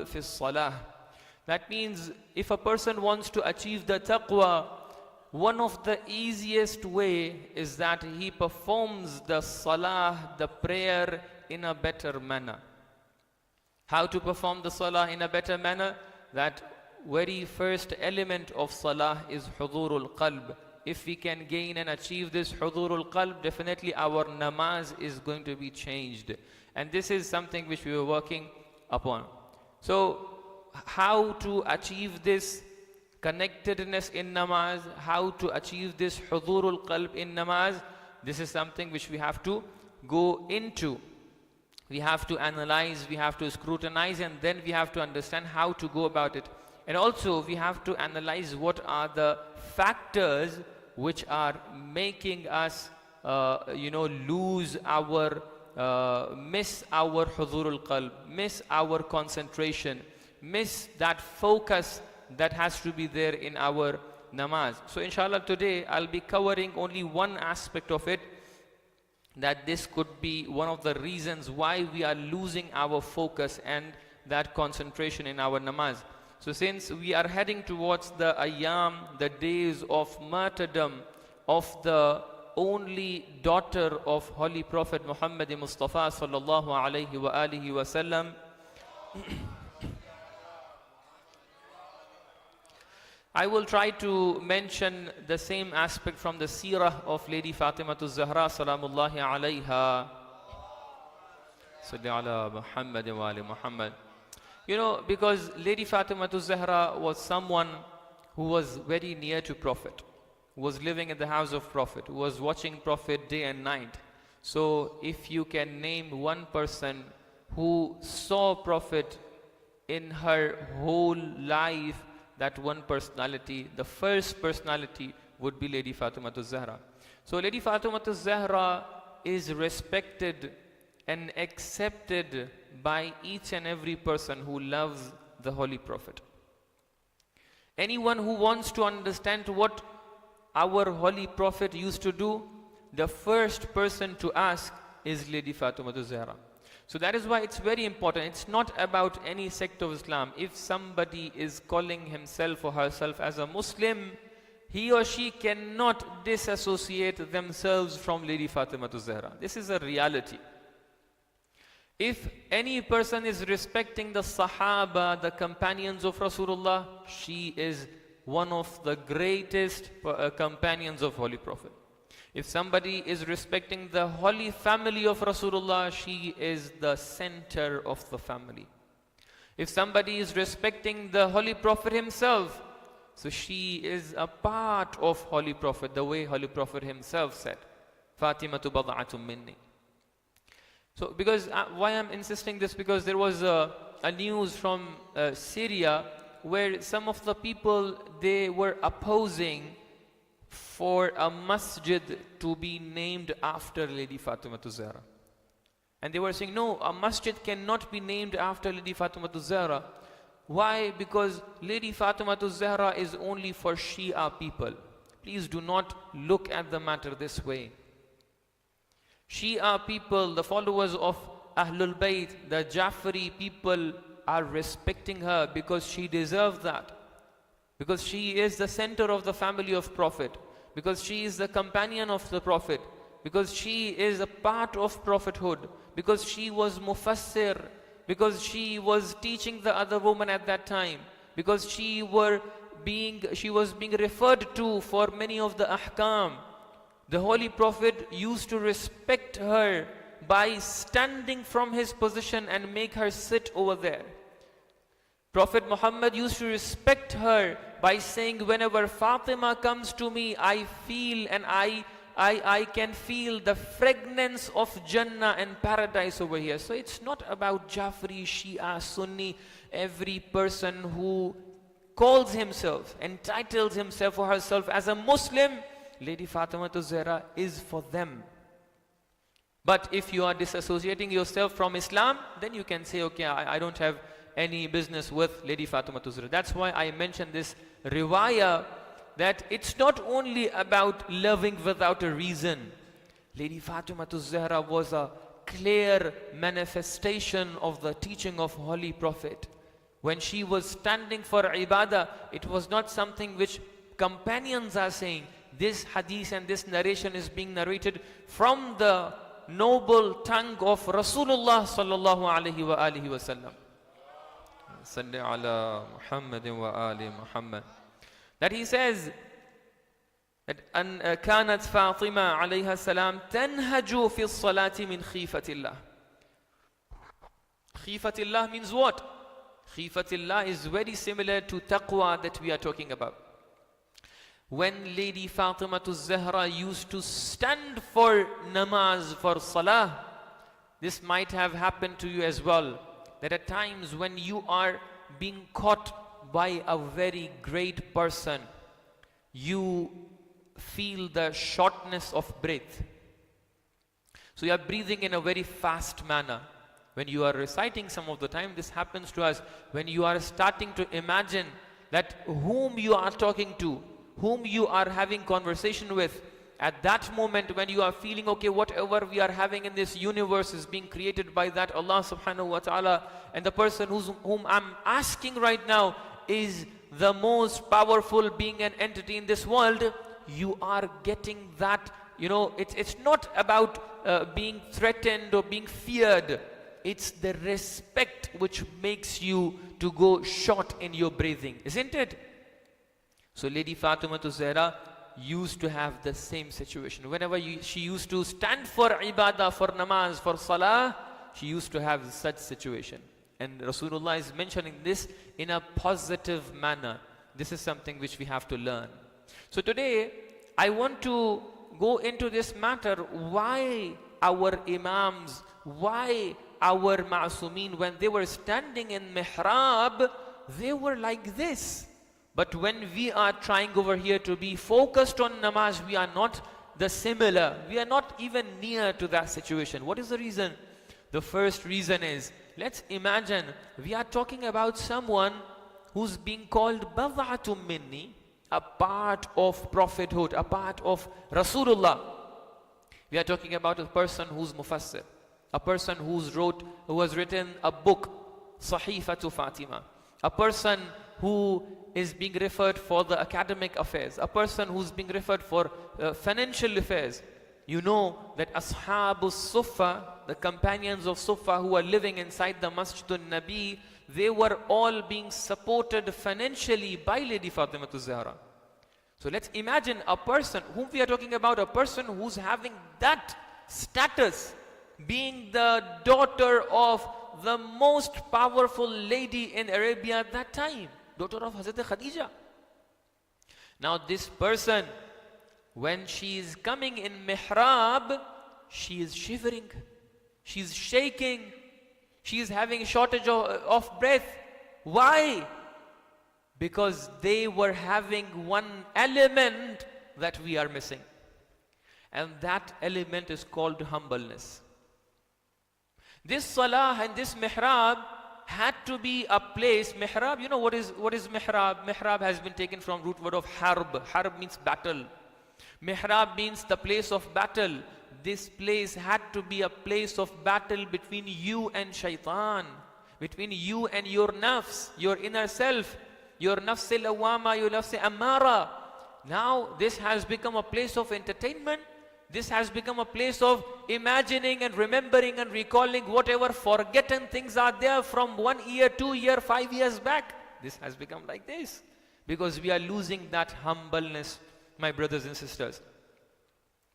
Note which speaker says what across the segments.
Speaker 1: qalb fi salah. That means if a person wants to achieve the taqwa, one of the easiest way is that he performs the salah, the prayer, in a better manner. How to perform the salah in a better manner? That very first element of salah is hudurul qalb. If we can gain and achieve this hudurul qalb, definitely our namaz is going to be changed. And this is something which we were working upon. So, how to achieve this connectedness in namaz, how to achieve this hudurul qalb in namaz, this is something which we have to go into. We have to analyze, we have to scrutinize, and then we have to understand how to go about it. And also we have to analyze what are the factors which are making us lose our miss our hudurul qalb, miss our concentration, miss that focus that has to be there in our namaz. So inshallah today I'll be covering only one aspect of it, that this could be one of the reasons why we are losing our focus and that concentration in our namaz. So since we are heading towards the ayyam, the days of martyrdom of the only daughter of Holy Prophet Muhammad Mustafa sallallahu alayhi wa alihi wa sallam, I will try to mention the same aspect from the seerah of Lady Fatimatu Zahra salamullahi alayha. Salli ala Muhammad wa ali Muhammad. You know, because Lady Fatimatu Zahra was someone who was very near to Prophet, who was living in the house of Prophet, who was watching Prophet day and night. So if you can name one person who saw Prophet in her whole life, that one personality, the first personality, would be Lady Fatimatu Zahra. So Lady Fatimatu Zahra is respected and accepted by each and every person who loves the Holy Prophet. Anyone who wants to understand what our Holy Prophet used to do, the first person to ask is Lady Fatimatu Zahra. So that is why it's very important. It's not about any sect of Islam. If somebody is calling himself or herself as a Muslim, he or she cannot disassociate themselves from Lady Fatimatu Zahra. This is a reality. If any person is respecting the Sahaba, the companions of Rasulullah, she is one of the greatest companions of Holy Prophet. If somebody is respecting the holy family of Rasulullah, she is the center of the family. If somebody is respecting the Holy Prophet himself, so she is a part of Holy Prophet, the way Holy Prophet himself said, Fatimatu bad'atum minni. So because why I'm insisting this, because there was a news from Syria where some of the people, they were opposing for a masjid to be named after Lady Fatimatu Zahra. And they were saying, no, a masjid cannot be named after Lady Fatimatu Zahra. Why? Because Lady Fatimatu Zahra is only for Shia people. Please do not look at the matter this way. Shia people, the followers of Ahlul Bayt, the Jafari people, are respecting her because she deserves that. Because she is the center of the family of Prophet. Because she is the companion of the Prophet. Because she is a part of prophethood. Because she was mufassir. Because she was teaching the other women at that time. Because she was being referred to for many of the ahkam. The Holy Prophet used to respect her by standing from his position and make her sit over there. Prophet Muhammad used to respect her by saying, whenever Fatima comes to me, I feel and I can feel the fragrance of Jannah and paradise over here. So it's not about Jafri, Shia, Sunni. Every person who calls himself, entitles himself or herself as a Muslim, Lady Fatimatu Zahra is for them. But if you are disassociating yourself from Islam, then you can say, okay, I don't have any business with Lady Fatimatu Zahra. That's why I mentioned this riwayah, that it's not only about loving without a reason. Lady Fatimatu Zahra was a clear manifestation of the teaching of Holy Prophet. when she was standing for ibadah, it was not something which companions are saying. This hadith and this narration is being narrated from the noble tongue of Rasulullah sallallahu alaihi wa alihi wasallam. Salli ala Muhammadin wa ali Muhammad. That he says that كانت فاطمة عليها السلام تنهج في الصلاة من خيفة الله. خيفة الله means what? خيفة الله is very similar to taqwa that we are talking about. When Lady Fatima Zahra used to stand for namaz, for salah, this might have happened to you as well. There are times when you are being caught by a very great person, you feel the shortness of breath. So you are breathing in a very fast manner. When you are reciting, some of the time this happens to us, when you are starting to imagine that whom you are talking to, whom you are having conversation with, at that moment when you are feeling, okay, whatever we are having in this universe is being created by that Allah subhanahu wa ta'ala, and the person whom I'm asking right now is the most powerful being and entity in this world, you are getting that, it's not about being threatened or being feared. It's the respect which makes you to go short in your breathing, isn't it? So Lady Fatima Zahra used to have the same situation. Whenever she used to stand for ibadah, for namaz, for salah, she used to have such situation. And Rasulullah is mentioning this in a positive manner. This is something which we have to learn. So today, I want to go into this matter, why our imams, why our ma'sumin, when they were standing in mihrab, they were like this. But when we are trying over here to be focused on namaz, we are not the similar. We are not even near to that situation. What is the reason? The first reason is, let's imagine we are talking about someone who's being called bad'atum minni, a part of prophethood, a part of Rasulullah. We are talking about a person who's mufassir, a person who has written a book, Sahifatu Fatima, a person who is being referred for the academic affairs, a person who's being referred for financial affairs. You know that Ashabus Suffa, the companions of Suffa who are living inside the Masjidun Nabi, they were all being supported financially by Lady Fatima Zahra. So let's imagine a person whom we are talking about, a person who's having that status, being the daughter of the most powerful lady in Arabia at that time, daughter of Hazrat Khadija. Now this person, when she is coming in mihrab, she is shivering, she is shaking, she is having a shortage of breath. Why? Because they were having one element that we are missing. And that element is called humbleness. This salah and this mihrab had to be a place. Mihrab, you know what is mihrab? Mihrab has been taken from root word of harb. Harb means battle. Mihrab means the place of battle. This place had to be a place of battle between you and shaitan, between you and your nafs, your inner self, your nafs al-awama, your nafs amara. Now this has become a place of entertainment. This has become a place of imagining and remembering and recalling whatever forgotten things are there from 1 year, 2 year, 5 years back. This has become like this because we are losing that humbleness, my brothers and sisters.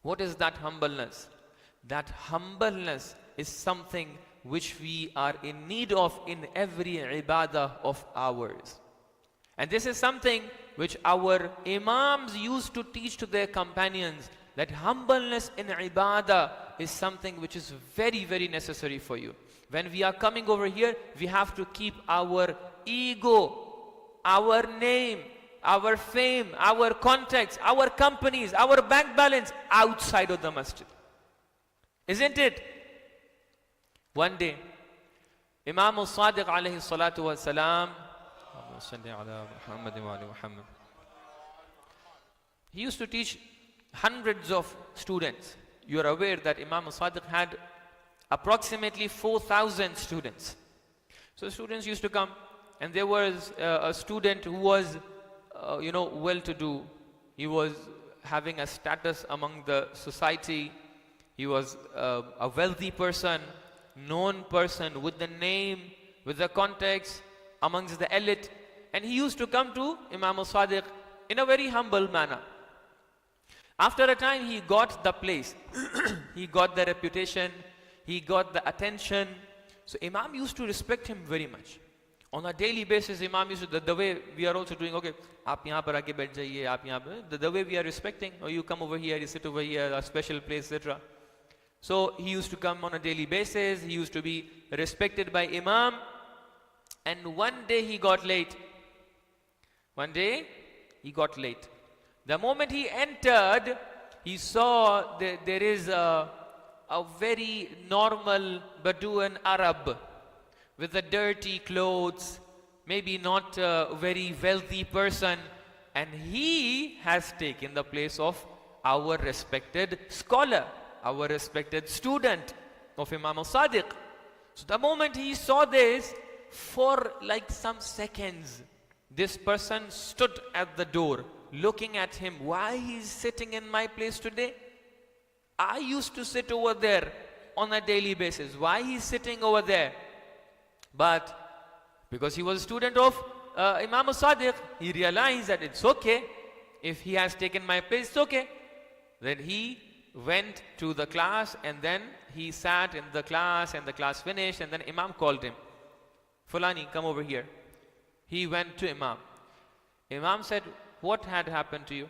Speaker 1: What is that humbleness? That humbleness is something which we are in need of in every ibadah of ours. And this is something which our imams used to teach to their companions, that humbleness in ibadah is something which is very, very necessary for you. When we are coming over here, we have to keep our ego, our name, our fame, our contacts, our companies, our bank balance outside of the masjid. Isn't it? One day, Imam al-Sadiq alayhi salatu wa salam, he used to teach hundreds of students. You are aware that Imam al-Sadiq had approximately 4,000 students. So students used to come and there was a student who was, well-to-do. He was having a status among the society. He was a wealthy person, known person, with the name, with the context, amongst the elite. And he used to come to Imam al-Sadiq in a very humble manner. After a time, he got the place. He got the reputation. He got the attention. So Imam used to respect him very much. On a daily basis, Imam used to, the way we are also doing, okay, aap yahan par aake baith jaiye, aap yahan par, the way we are respecting, or you come over here, you sit over here, a special place, etc. So he used to come on a daily basis. He used to be respected by Imam. And one day he got late. The moment he entered, he saw there is a very normal Bedouin Arab with the dirty clothes, maybe not a very wealthy person, and he has taken the place of our respected scholar, our respected student of Imam al-Sadiq. So the moment he saw this, for like some seconds, this person stood at the door looking at him. Why he's sitting in my place today? I used to sit over there on a daily basis. Why he's sitting over there? But because he was a student of Imam al-Sadiq, he realized that it's okay. If he has taken my place, it's okay. Then he went to the class, and then he sat in the class, and the class finished, and then Imam called him. Fulani, come over here. He went to Imam. Imam said, what had happened to you?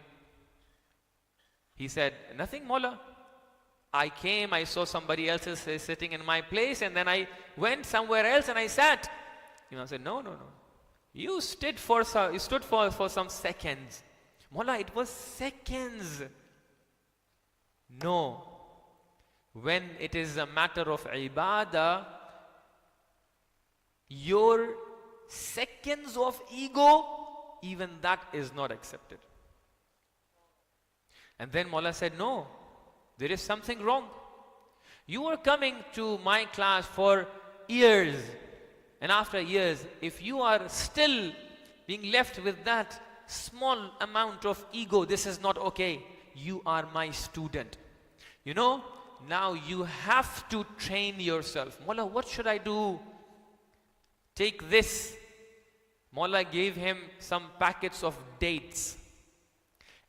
Speaker 1: He said, nothing, Mawla. I came, I saw somebody else is sitting in my place, and then I went somewhere else and I sat. Imam said, no. You stood for some seconds. Mawla, it was seconds. No. When it is a matter of ibadah, your seconds of ego, even that is not accepted. And then Mawla said, no, there is something wrong. You are coming to my class for years, and after years, if you are still being left with that small amount of ego, this is not okay. You are my student. Now you have to train yourself. Mawla, what should I do? Take this. Mawla gave him some packets of dates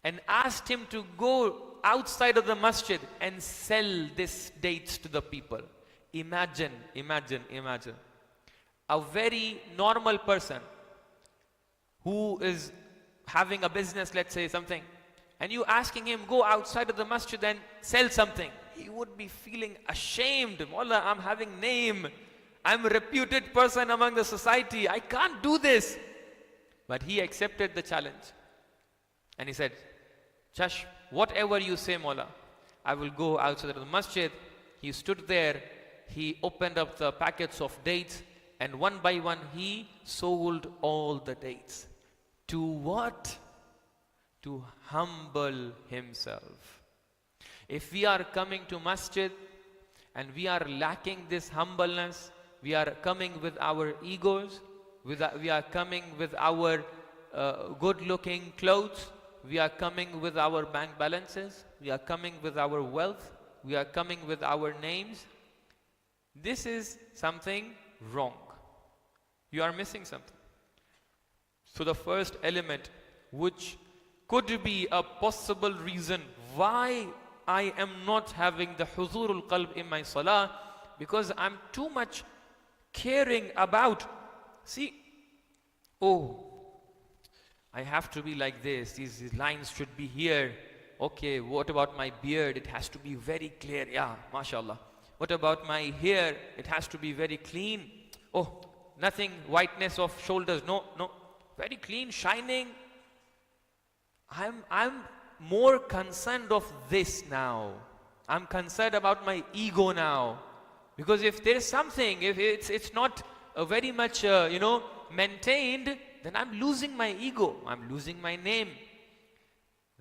Speaker 1: and asked him to go outside of the masjid and sell these dates to the people. Imagine. A very normal person who is having a business, let's say something, and you asking him, go outside of the masjid and sell something. He would be feeling ashamed. Mawla, I'm having name. I'm a reputed person among the society. I can't do this. But he accepted the challenge. And he said, Chash, whatever you say, Mawla, I will go outside of the masjid. He stood there. He opened up the packets of dates. And one by one, he sold all the dates. To what? To humble himself. If we are coming to masjid and we are lacking this humbleness, we are coming with our egos, we are coming with our good-looking clothes, we are coming with our bank balances, we are coming with our wealth, we are coming with our names. This is something wrong. You are missing something. So the first element, which could be a possible reason why I am not having the huzurul qalb in my salah, because I'm too much caring about, I have to be like this, these lines should be here. Okay, what about my beard? It has to be very clear. Yeah, mashallah. What about my hair? It has to be very clean. Oh, nothing whiteness of shoulders. No. Very clean, shining. I'm more concerned of this now. I'm concerned about my ego now. Because if there is something, if it's not very much, maintained, then I'm losing my ego. I'm losing my name.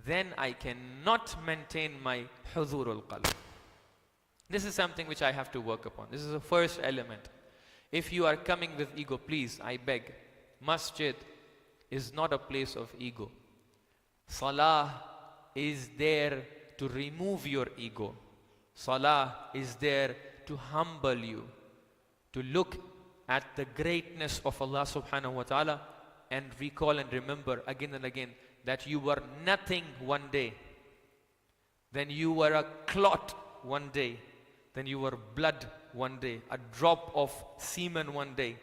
Speaker 1: Then I cannot maintain my huzurul qalb. This is something which I have to work upon. This is the first element. If you are coming with ego, please, I beg, masjid is not a place of ego. Salah is there to remove your ego. Salah is there to humble you, to look at the greatness of Allah subhanahu wa ta'ala and recall and remember again and again that you were nothing one day, then you were a clot one day, then you were blood one day, a drop of semen one day,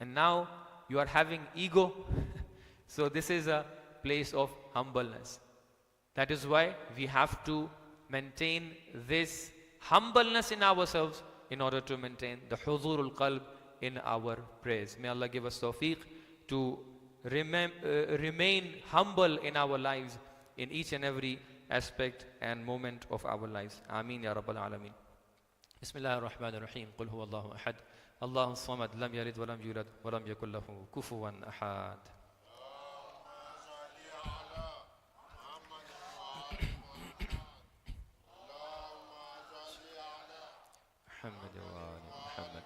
Speaker 1: and now you are having ego. So this is a place of humbleness. That is why we have to maintain this humbleness in ourselves in order to maintain the huzurul qalb in our prayers. May Allah give us tawfiq to remain humble in our lives in each and every aspect and moment of our lives. Ameen ya Rabbal Alameen. Bismillah ar-Rahman ar-Rahim. Qul huwa Allahu ahad. Allahu samad. Lam yalid wa lam yulad wa lam yakul lahu kufuwan ahad. Muhammad wa ali Muhammad.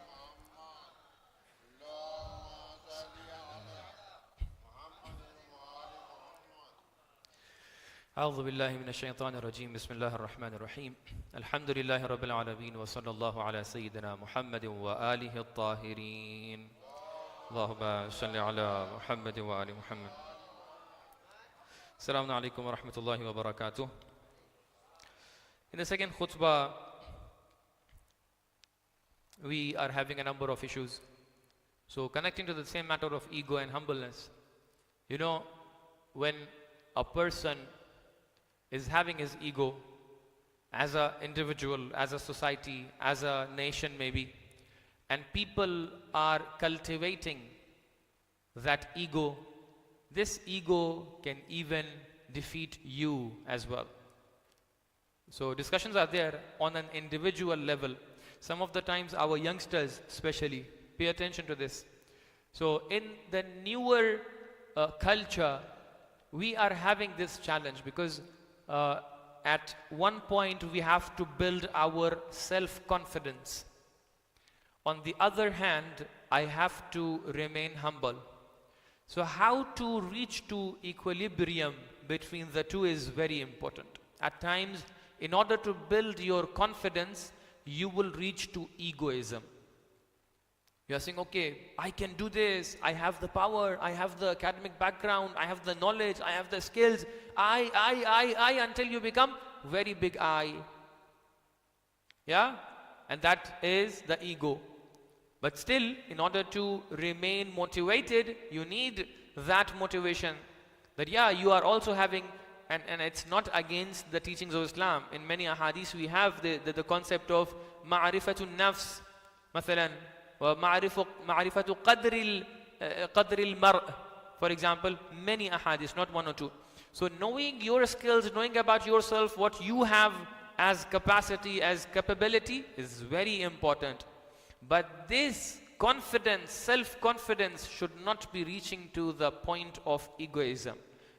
Speaker 1: أعوذ بالله من الشيطان الرجيم بسم الله الرحمن الرحيم الحمد لله رب العالمين وصلى الله على سيدنا محمد وآله الطاهرين اللهم صل على محمد وآل محمد. Assalamu alaikum wa rahmatullahi wa barakatuh. In the second khutbah, we are having a number of issues. So connecting to the same matter of ego and humbleness, you know, when a person is having his ego as an individual, as a society, as a nation maybe, and people are cultivating that ego, this ego can even defeat you as well. So discussions are there on an individual level. Some of the times our youngsters especially pay attention to this. So in the newer culture, we are having this challenge because at one point we have to build our self-confidence. On the other hand, I have to remain humble. So how to reach to equilibrium between the two is very important. At times, in order to build your confidence, you will reach to egoism. You are saying, okay, I can do this, I have the power, I have the academic background, I have the knowledge, I have the skills, I, until you become very big I. Yeah? And that is the ego. But still, in order to remain motivated, you need that motivation. That yeah, you are also having, and it's not against the teachings of Islam. In many ahadith we have the concept of ma'rifatun nafs, مثلا, ma'rifatu qadril mar'. For example, many ahadith, not one or two. So knowing your skills, knowing about yourself, what you have as capacity, as capability is very important. But this confidence, self-confidence should not be reaching to the point of egoism.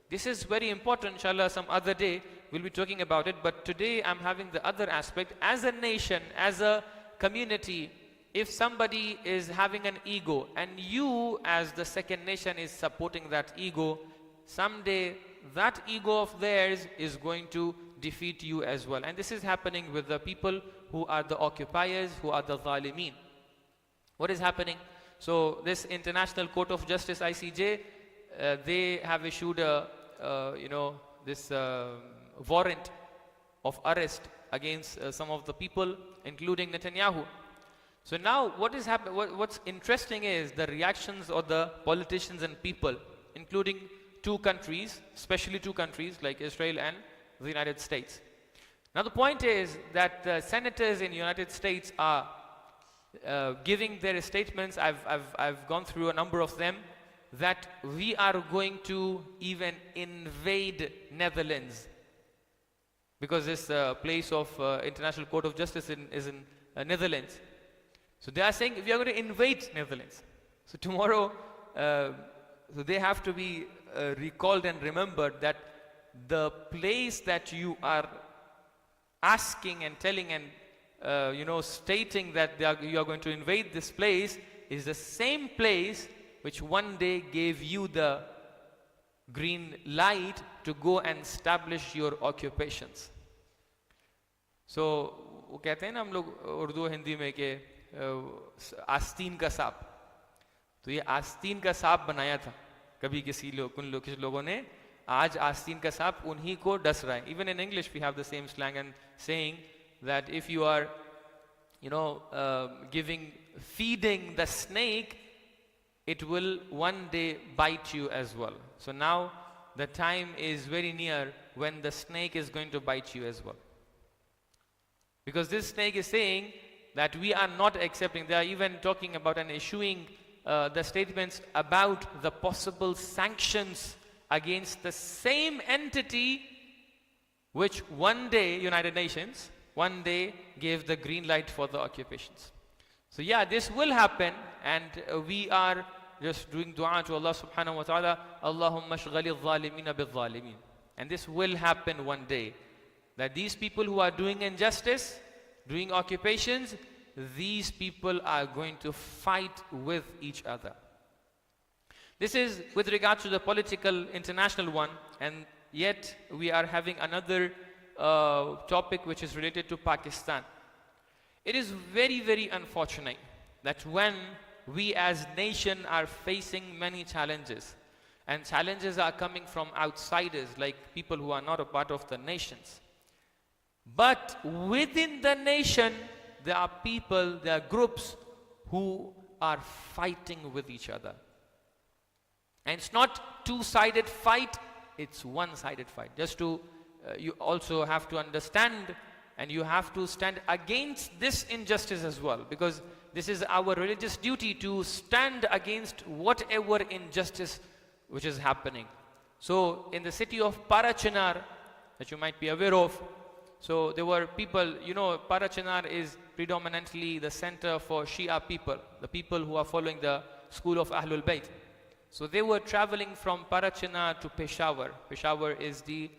Speaker 1: This is very important. Inshallah, some other day we'll be talking about it. But today I'm having the other aspect. As a nation, as a community, if somebody is having an ego and you as the second nation is supporting that ego, someday that ego of theirs is going to defeat you as well. And this is happening with the people who are the occupiers, who are the zalimeen. What is happening? So this International Court of Justice, ICJ, they have issued this warrant of arrest against some of the people, including Netanyahu. So now what is happening? What's interesting is the reactions of the politicians and people, including two countries, especially two countries like Israel and the United States. Now the point is that the senators in the United States are giving their statements. I've gone through a number of them, that we are going to even invade Netherlands, because this place of International Court of Justice is in Netherlands. So they are saying we are going to invade Netherlands. So tomorrow, so they have to be recalled and remembered that the place that you are asking and telling and stating that you are going to invade this place is the same place which one day gave you the green light to go and establish your occupations. So वो कहते हैं ना हम लोग उर्दू हिंदी में कि आस्तीन का सांप, तो ये आस्तीन का सांप बनाया था कभी किसी लोगों ने, आज आस्तीन का सांप उन्हीं को डस रहा है. Even in English we have the same slang and saying that if you are feeding the snake, it will one day bite you as well. So now the time is very near when the snake is going to bite you as well. Because this snake is saying that we are not accepting. They are even talking about and issuing the statements about the possible sanctions against the same entity which one day, United Nations, one day gave the green light for the occupations. So yeah, this will happen, and we are just doing dua to Allah subhanahu wa ta'ala, Allahumma shghali al-zalimina bil-zalimin. And this will happen one day, that these people who are doing injustice, doing occupations, these people are going to fight with each other. This is with regard to the political international one, and yet we are having another topic which is related to Pakistan. It is very, very unfortunate that when we as nation are facing many challenges, and challenges are coming from outsiders like people who are not a part of the nations, but within the nation there are people, there are groups who are fighting with each other. And it's not two-sided fight, it's one-sided fight. Just to you also have to understand, and you have to stand against this injustice as well, because this is our religious duty to stand against whatever injustice which is happening. So in the city of Parachinar, that you might be aware of, so there were people, Parachinar is predominantly the center for Shia people, the people who are following the school of Ahlul Bayt. So they were traveling from Parachinar to Peshawar. Peshawar is the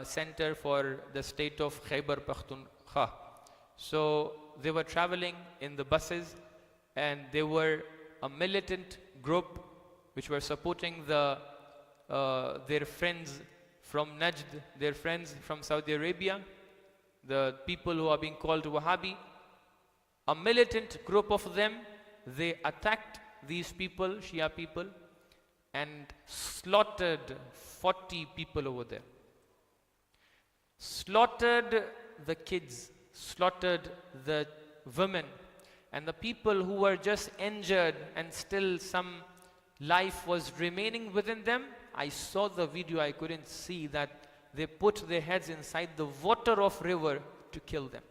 Speaker 1: center for the state of Khyber Pakhtunkhwa. So they were traveling in the buses, and they were a militant group which were supporting their friends from Najd, their friends from Saudi Arabia, the people who are being called Wahhabi. A militant group of them, they attacked these people, Shia people, and slaughtered 40 people over there. Slaughtered the kids, slaughtered the women, and the people who were just injured and still some life was remaining within them. I saw the video, I couldn't see that they put their heads inside the water of river to kill them.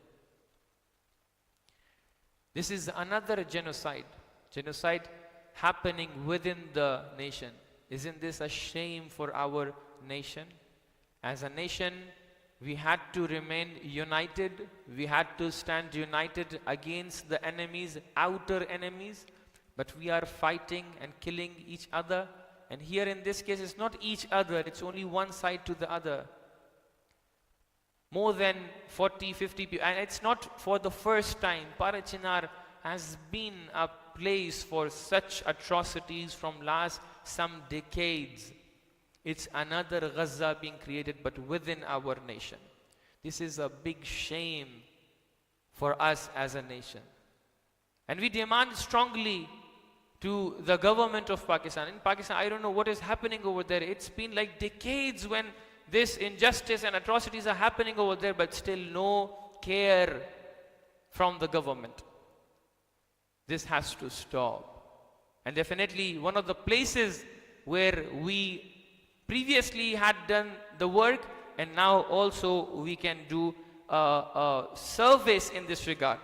Speaker 1: This is another genocide happening within the nation. Isn't this a shame for our nation? As a nation, we had to remain united. We had to stand united against the enemies, outer enemies. But we are fighting and killing each other. And here in this case, it's not each other, it's only one side to the other. More than 40, 50 people. And it's not for the first time. Parachinar has been a place for such atrocities from last some decades. It's another Gaza being created, but within our nation. This is a big shame for us as a nation. And we demand strongly to the government of Pakistan. In Pakistan, I don't know what is happening over there. It's been like decades when this injustice and atrocities are happening over there, but still no care from the government. This has to stop. And definitely one of the places where we previously had done the work, and now also we can do a service in this regard,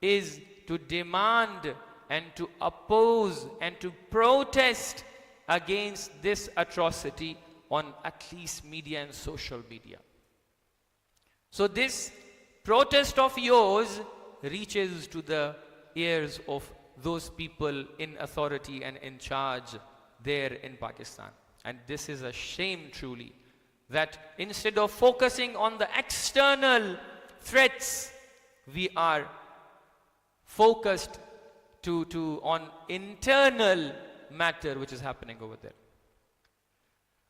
Speaker 1: is to demand and to oppose and to protest against this atrocity on at least media and social media. So this protest of yours reaches to the ears of those people in authority and in charge there in Pakistan. And this is a shame truly, that instead of focusing on the external threats, we are focused on internal matter which is happening over there.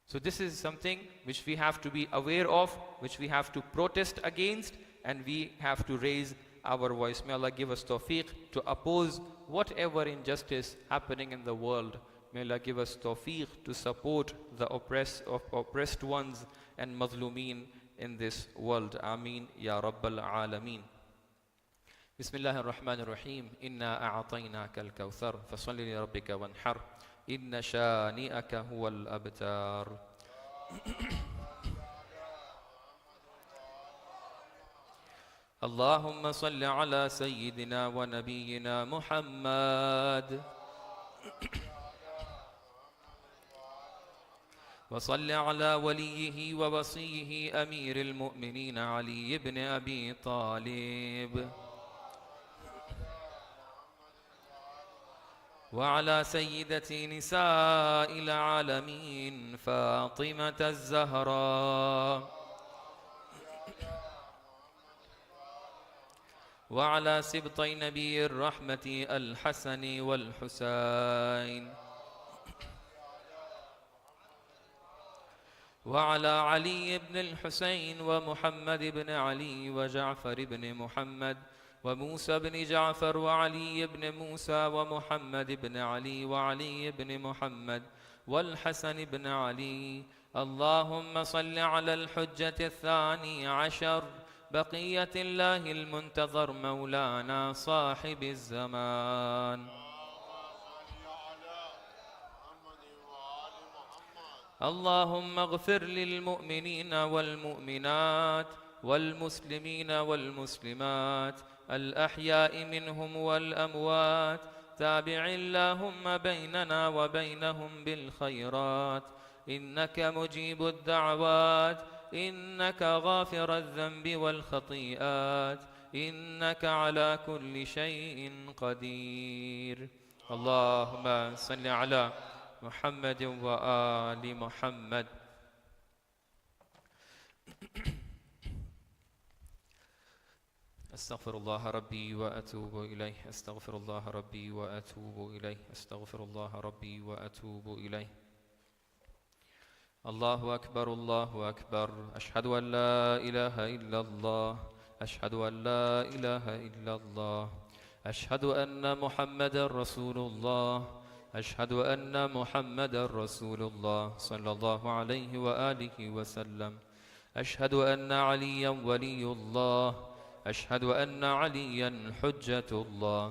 Speaker 1: So this is something which we have to be aware of, which we have to protest against, and we have to raise our voice. May Allah give us tawfiq to oppose whatever injustice happening in the world. May Allah give us tawfiq to support the oppressed ones and mazlumeen in this world. Ameen ya Rabbal Alameen. Bismillah ar-Rahman ar-Rahim. Inna a'ataynaka al-kawthar fasalli li rabbika wanhar. Inna shani'aka huwa al-abtar. اللهم صل على سيدنا ونبينا محمد وصل على وليه ووصيه أمير المؤمنين علي بن أبي طالب وعلى سيدة نساء العالمين فاطمة الزهراء وعلى سبطي نبي الرحمة الحسن والحسين وعلى علي بن الحسين ومحمد بن علي وجعفر بن محمد وموسى بن جعفر وعلي بن موسى ومحمد بن علي وعلي بن محمد والحسن بن علي. اللهم صل على الحجة الثاني عشر بقية الله المنتظر مولانا صاحب الزمان. اللهم اغفر للمؤمنين والمؤمنات والمسلمين والمسلمات الأحياء منهم والأموات. تابع اللهم بيننا وبينهم بالخيرات إنك مجيب الدعوات إنك غافر الذنب والخطيئات إنك على كل شيء قدير. اللهم صل على محمد وآل محمد. أستغفر الله ربي وأتوب إليه أستغفر الله ربي وأتوب إليه أستغفر الله ربي وأتوب إليه. الله أكبر الله أكبر. أشهد أن لا إله إلا الله أشهد أن لا إله إلا الله أشهد أن محمدا رسول الله أشهد أن محمدا رسول الله صلى الله عليه وآله وسلم. أشهد أن عليا ولي الله أشهد أن عليا حجة الله.